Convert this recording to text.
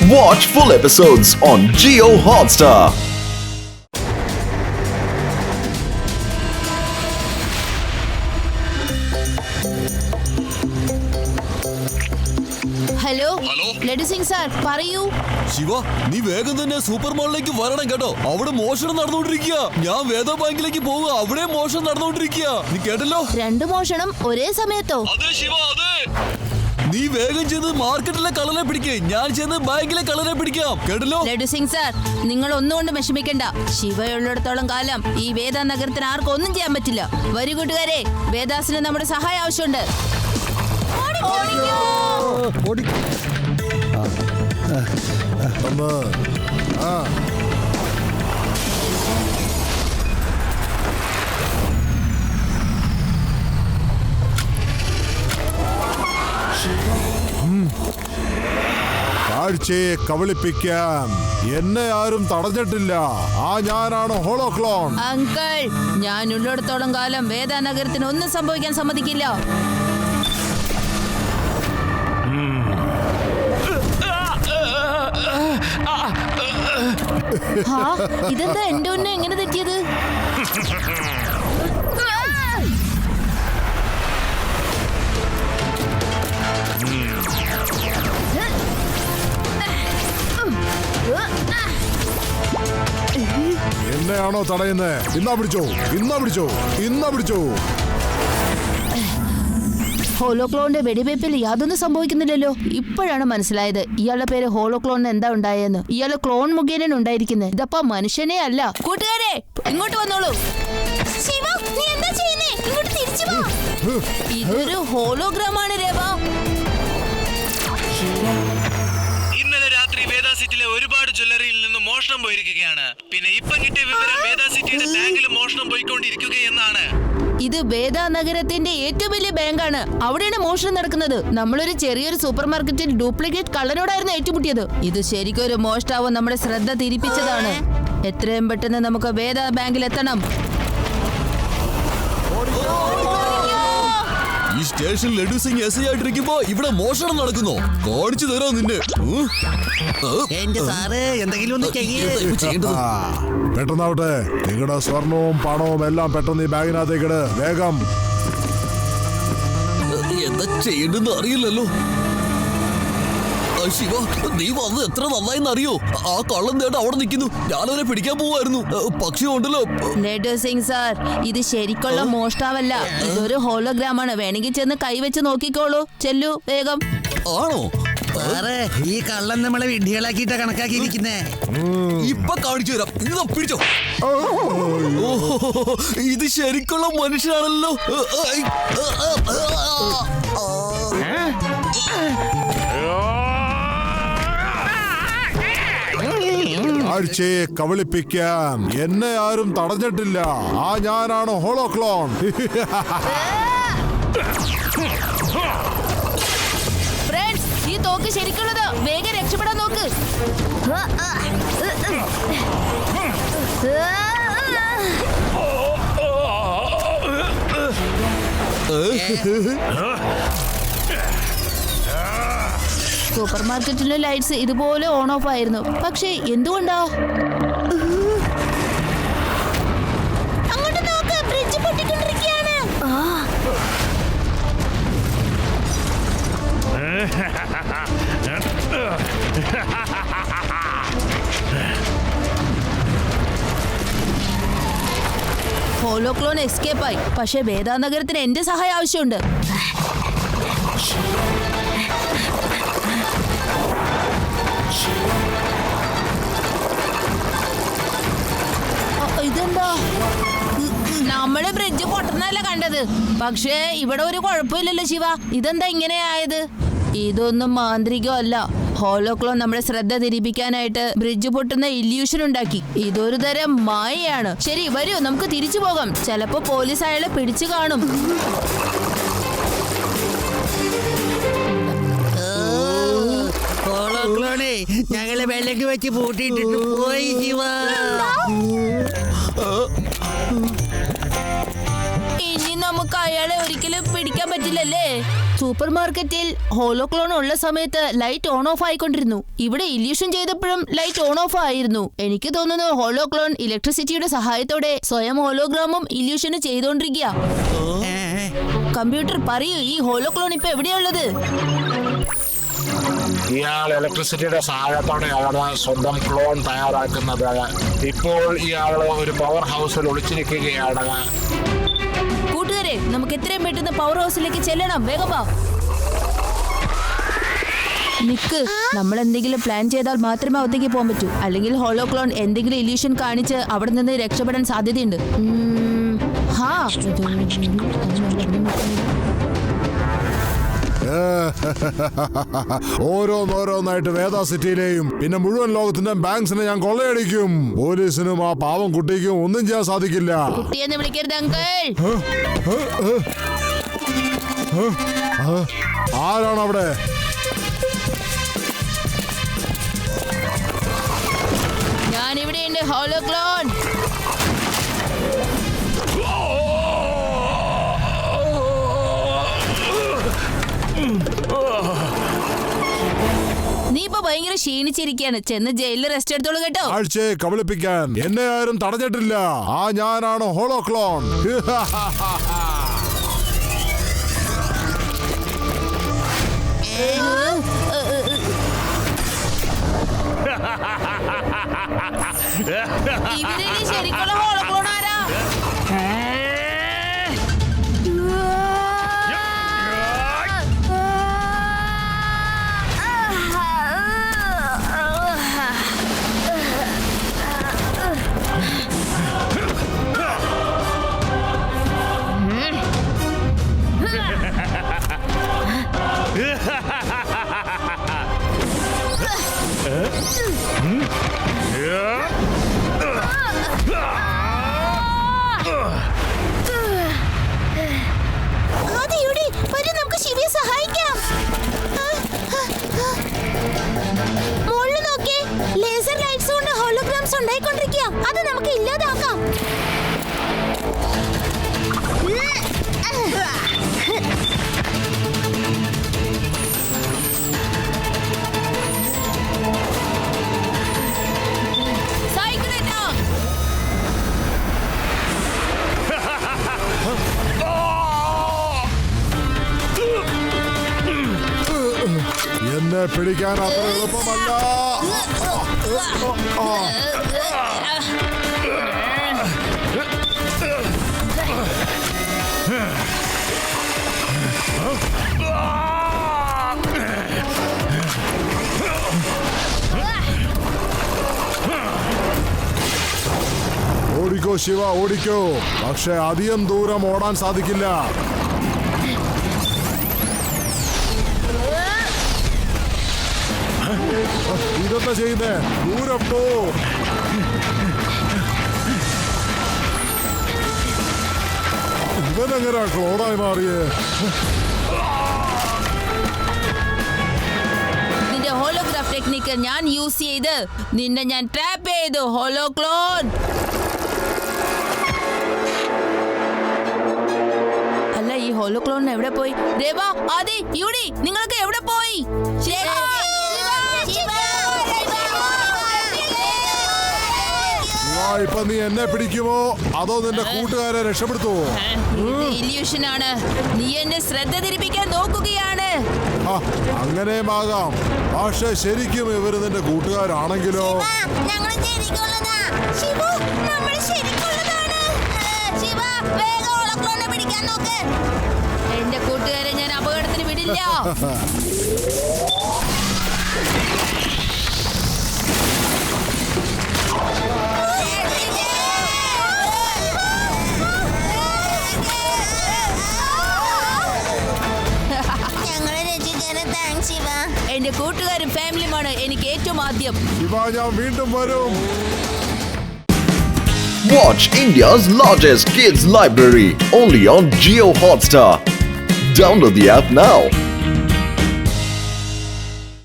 Watch full episodes on Jio Hotstar. Hello laddu Singh sir പറയൂ. ശിവ, നീ വേഗം തന്നെ സൂപ്പർ മാളിലേക്ക് വരണം കേട്ടോ. അവിടെ മോഷണം നടന്നുകൊണ്ടിരിക്കുക. ഞാൻ വേദ ബാങ്കിലേക്ക് പോവുക, അവിടെ മോഷണം നടന്നുകൊണ്ടിരിക്കുക. നീ കേട്ടല്ലോ? 2 മോഷണം ഒരേ സമയത്തോ? അതെ ശിവ, അതെ. നീ വേഗം ചെന്ന് മാർക്കറ്റിലെ കള്ളനെ പിടിക്കേ, ഞാൻ ചെന്ന് ബാങ്കിലെ കള്ളനെ പിടിക്കാം. കേട്ടല്ലോ? ലഡു സിംഗ് സാർ, നിങ്ങൾ ഒന്നുകൊണ്ട് വിഷമിക്കണ്ട. ശിവയുള്ളിടത്തോളം കാലം ഈ വേദ നഗരത്തിന് ആർക്കും ഒന്നും ചെയ്യാൻ പറ്റില്ല. വരൂ കൂട്ടുകാരെ, വേദാസിന് നമ്മുടെ സഹായം ആവശ്യമുണ്ട്. കാഴ്ചയെ കബളിപ്പിക്കാൻ എന്നെ ആരും തടഞ്ഞിട്ടില്ല. ഞാനാണ് ഹോളോക്ലോൺ. അങ്കിൾ, ഞാൻ ഉള്ളിടത്തോളം കാലം വേദ നഗരത്തിന് ഒന്നും സംഭവിക്കാൻ സമ്മതിക്കില്ല. ഇതെന്താ എന്റെ ഉന്നെ എങ്ങനെ തെറ്റിയത്? എന്നെയാണോ തടയുന്നത്? ഇന്നാ പിടിച്ചോ, ഇന്നാ പിടിച്ചോ, ഇന്നാ പിടിച്ചോ. ഹോളോക്ലോണിന്റെ വെടിവയ്പിൽ യാതൊന്നും സംഭവിക്കുന്നില്ലല്ലോ. ഇപ്പോഴാണ് മനസ്സിലായത് ഇയാളുടെ പേര് ഹോളോക്ലോണിന് എന്താ ഉണ്ടായെന്ന്. ഇയാള് ക്ലോൺ മുഖേന ഉണ്ടായിരിക്കുന്നത്. ഇതപ്പോ മനുഷ്യനെ അല്ല. കൂട്ടുകാരെ, ഇങ്ങോട്ട് വന്നോളൂ. ഇതൊരു ഹോളോഗ്രാമാണ് രേവ. ഇന്നലെ രാത്രി വേദ സിറ്റിയിലെ ഒരുപാട് ജ്വല്ലറിയിൽ നിന്നും മോഷണം പോയിരിക്കുകയാണ്. പിന്നെ ഇപ്പൊ കിട്ടിയ വിവരം വേദ സിറ്റിയുടെ ബാങ്കിൽ മോഷണം പോയിക്കൊണ്ടിരിക്കുകയെന്നാണ്. ഇത് വേദ നഗരത്തിന്റെ ഏറ്റവും വലിയ ബാങ്കാണ്. അവിടെയാണ് മോഷണം നടക്കുന്നത്. നമ്മളൊരു ചെറിയൊരു സൂപ്പർ മാർക്കറ്റിൽ ഡ്യൂപ്ലിക്കേറ്റ് കള്ളനോടായിരുന്നു ഏറ്റുമുട്ടിയത്. ഇത് ശരിക്കും ഒരു മോഷ്ടാവ് നമ്മുടെ ശ്രദ്ധ തിരിപ്പിച്ചതാണ്. എത്രയും പെട്ടെന്ന് നമുക്ക് വേദ ബാങ്കിൽ എത്തണം. ഈ സ്റ്റേഷൻ ലഡു സിംഗ് എസ് ആയിട്ടിരിക്കുമ്പോ ഇവിടെ മോഷണം നടക്കുന്നു. കാണിച്ചു തരാം നിന്നെ. എന്റെ സാറ് എന്തെങ്കിലും ഒന്ന് പെട്ടെന്നാവട്ടെ. നിങ്ങളുടെ സ്വർണവും പണവും എല്ലാം പെട്ടെന്ന് ഈ ബാഗിനകത്തേക്ക് ഇട്. വേഗം. എന്താ ചെയ്യണ്ടെന്ന് അറിയില്ലല്ലോ. ശിവ, നീ വന്ന് എത്ര നന്നായിന്ന് അറിയോ? ആ കള്ളൻ നേട്ടം അവിടെ നിൽക്കുന്നു. ഞാനവരെ പിടിക്കാൻ പോവായിരുന്നു. പക്ഷേ ഉണ്ടല്ലോ ലഡു സിംഗ് സാർ, ഇത് ശരിക്കുള്ള മോഷ്ടാവല്ല. ഇതൊരു ഹോളോഗ്രാമാണ്. വേണമെങ്കിൽ ചെന്ന് കൈവച്ച് നോക്കിക്കോളൂ. ചെല്ലു വേഗം. ആണോ? സാറേ, ഈ കള്ളൻ നമ്മളെ വിഡ്ഢികളാക്കിയിട്ടാ കണക്കാക്കിയിരിക്കുന്നേ. ഇപ്പൊ കാണിച്ചു തരാം. ഇന്ന് പിടിച്ചോ. ഇത് ശരിക്കുള്ള മനുഷ്യനാണല്ലോ. കാഴ്ചയെ കബളിപ്പിക്കാൻ എന്നെ ആരും തടഞ്ഞിട്ടില്ല. ഞാനാണ് ഹോളോക്ലോൺ. ഫ്രണ്ട്സ്, ഈ തോക്ക് ശരിക്കുള്ളത്. വേഗം രക്ഷപ്പെടാൻ നോക്ക്. സൂപ്പർ മാർക്കറ്റിലെ ലൈറ്റ്സ് ഇതുപോലെ ഓൺ ഓഫ് ആയിരുന്നു. പക്ഷേ എന്തുകൊണ്ടാ? അങ്ങോട്ട് നോക്ക്, ബ്രിഡ്ജ് പൊട്ടിക്കൊണ്ടിരിക്കുകയാണ്. ഹോളോക്ലോൺ എസ്കേപ്പ് ആയി. പക്ഷേ വേദ നഗരത്തിന് എന്റെ സഹായം ആവശ്യമുണ്ട്. ഇതെന്താ? നമ്മള് ബ്രിഡ്ജ് പൊട്ടുന്നല്ല കണ്ടത്. പക്ഷേ ഇവിടെ ഒരു കുഴപ്പമില്ലല്ലോ ശിവ. ഇതെന്താ ഇങ്ങനെ ആയത്? ഇതൊന്നും മാന്ത്രികമല്ല. ഹോളോക്ലോൺ നമ്മുടെ ശ്രദ്ധ തിരിപ്പിക്കാനായിട്ട് ബ്രിഡ്ജ് പൊട്ടുന്ന ഇല്യൂഷൻ ഉണ്ടാക്കി. ഇതൊരു തരം മായയാണ്. ശരി, വരൂ, നമുക്ക് തിരിച്ചു പോകാം. ചിലപ്പോ പോലീസ് അയാളെ പിടിച്ചു കാണും. ഹോളോക്ലോണേ, ഞങ്ങളെ വെള്ളക്ക് വെച്ച് പൂട്ടിയിട്ടിട്ട് പോയി ശിവ. ഇനി നമുക്ക് അയാളെ ഒരിക്കലും പിടിക്കാൻ പറ്റില്ലല്ലേ? സൂപ്പർ മാർക്കറ്റിൽ ഹോളോക്ലോൺ ഉള്ള സമയത്ത് ലൈറ്റ് ഓൺ ഓഫ് ആയിക്കൊണ്ടിരുന്നു. ഇവിടെ ഇല്യൂഷൻ ചെയ്തപ്പോഴും ലൈറ്റ് ഓൺ ഓഫ് ആയിരുന്നു. എനിക്ക് തോന്നുന്നു ഹോളോക്ലോൺ ഇലക്ട്രിസിറ്റിയുടെ സഹായത്തോടെ സ്വയം ഹോളോഗ്രാമും ഇല്യൂഷനും ചെയ്തോണ്ടിരിക്കുക. കമ്പ്യൂട്ടർ പറയൂ, ഈ ഹോളോക്ലോൺ ഇപ്പൊ എവിടെയുള്ളത്? ഇയാൾ ഇലക്ട്രിസിറ്റിയുടെ സഹായത്തോടെയാണ് സ്വന്തം ക്ലോൺ തയ്യാറാക്കുന്നത്. ഇപ്പോൾ ഇയാൾ ഒരു പവർ ഹൗസിൽ ഒളിച്ചിരിക്കുകയാണ്. കൂട്ടുകാരെ, നമുക്ക് എത്രയും പെട്ടെന്ന് പവർ ഹൗസിലേക്ക് ചെല്ലണം. വേഗം വാ. നിക്ക്, നമ്മൾ എന്തെങ്കിലും പ്ലാൻ ചെയ്താൽ മാത്രമേ അകത്തേക്ക് പോകാൻ പറ്റൂ. അല്ലെങ്കിൽ ഹോളോക്ലോൺ എന്തെങ്കിലും ഇല്യൂഷൻ കാണിച്ച് അവിടെ നിന്ന് രക്ഷപ്പെടാൻ സാധ്യതയുണ്ട്. ഓരോന്നോരോന്നായിട്ട് വേദ സിറ്റിയിലെയും പിന്നെ മുഴുവൻ ലോകത്തിന്റെ ബാങ്ക്സിനെ ഞാൻ കൊള്ളയടിക്കും. പോലീസിനും ആ പാവം കുട്ടിക്കും ഒന്നും ചെയ്യാൻ സാധിക്കില്ല. കുട്ടിയെന്ന് വിളിക്കരുത് അങ്കിൾ. ആരാണ് അവിടെ? ഞാനിവിടെയുണ്ട് ഹോളോക്ലോൺ. നീ ഇപ്പൊ ഭയങ്കര ക്ഷീണിച്ചിരിക്കുകയാണ്. ചെന്ന് ജയിലിൽ റെസ്റ്റ് എടുത്തോളൂ കേട്ടോ. ആഴ്ചയെ കബളിപ്പിക്കാൻ എന്നെ ആരും തടഞ്ഞിട്ടില്ല. ഞാനാണ് ഹോളോക്ലോൺ. ഇവരിനി ശരിക്കുള്ള ഹോളോക്ലോൺ ആരാ? നമുക്ക് ശിവയെ സഹായിക്കാം. മുകളിൽ നോക്കിയേ, ലേസർ ലൈറ്റ്സ് കൊണ്ട് ഹോളോഗ്രാംസ് ഉണ്ടായിക്കൊണ്ടിരിക്കുക. അത് നമുക്ക് ഇല്ലാതാക്കാം. എന്നെ പിടിക്കാൻ അത്ര എളുപ്പമല്ല. ഓടിക്കോ ശിവ, ഓടിക്കോ. പക്ഷെ അധികം ദൂരം ഓടാൻ സാധിക്കില്ല. ഇതെന്താ ചെയ്യുന്നേ? ദൂരം പോ. ഇവനെങ്ങനെ ക്ലോണായി മാറിയേ? നിന്റെ ഹോളോഗ്രാഫ് ടെക്നിക്ക് ഞാൻ യൂസ് ചെയ്ത് നിന്നെ ഞാൻ ട്രാപ്പ് ചെയ്തു ഹോളോക്ലോൺ. അല്ല, ഈ ഹോളോക്ലോൺ എവിടെ പോയി? ദേവ, ആദി, യൂടി, നിങ്ങൾക്ക് എവിടെ പോയി? ഇപ്പൊ നീ എന്നെ പിടിക്കുമോ അതോ നിന്റെ കൂട്ടുകാരെ രക്ഷപ്പെടുത്തുവോ? ഇല്യൂഷനാണ്. നീ എന്നെ ശ്രദ്ധ തിരിപ്പിക്കാൻ നോക്കുകയാണ്. അങ്ങനെയുമാകാം. പക്ഷെ ശരിക്കും ഇവര് നിന്റെ കൂട്ടുകാരാണെങ്കിലോ? എന്റെ കൂട്ടുകാരെ ഞാൻ അപകടത്തിന് വിടില്ല. എന്റെ കൂട്ടുകാരും ഫാമിലിയുമാണ് എനിക്ക് ഏറ്റവും ആദ്യം. ഞാൻ വീണ്ടും വരും. Watch India's largest kids library only on Jio Hotstar. Download the app now.